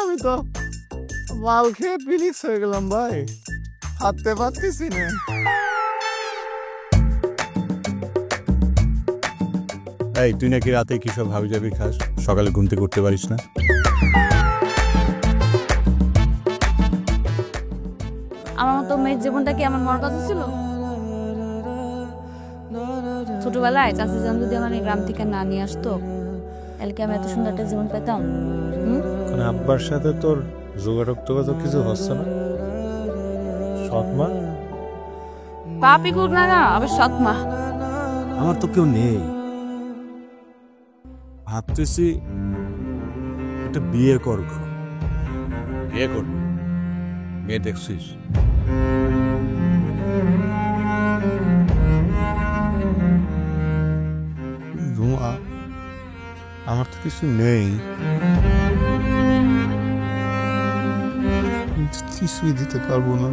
আমি তো মাল খেয়ে পিলিক্স হয়ে গেলাম ভাই, হাঁটতে পারতেছি না। এই তুই নাকি রাতে কি সব হাবি জাবি খাস, সকালে ঘুম থেকে উঠতে পারিস না? আমার মতো মেয়ের জীবনটা কি আমার মর কথা ছিল? ছোটবেলায় চাচি জান যদি আমার এই গ্রাম থেকে না নিয়ে আসতো, তাহলে কি আমি এত সুন্দর একটা জীবন পেতাম? আব্বার সাথে তোর যোগাযোগ টোগাযোগ কিছু হচ্ছে না? সৎ মা? পাপি কুক না না, আবার সৎ মা। আমার তো কেউ নেই, ভাবতেছি একটা বিয়ে করব। বিয়ে করব, মেয়ে দেখছিস? রুমা, আমার তো কিছু নেই, কিছুই দিতে পারবো না।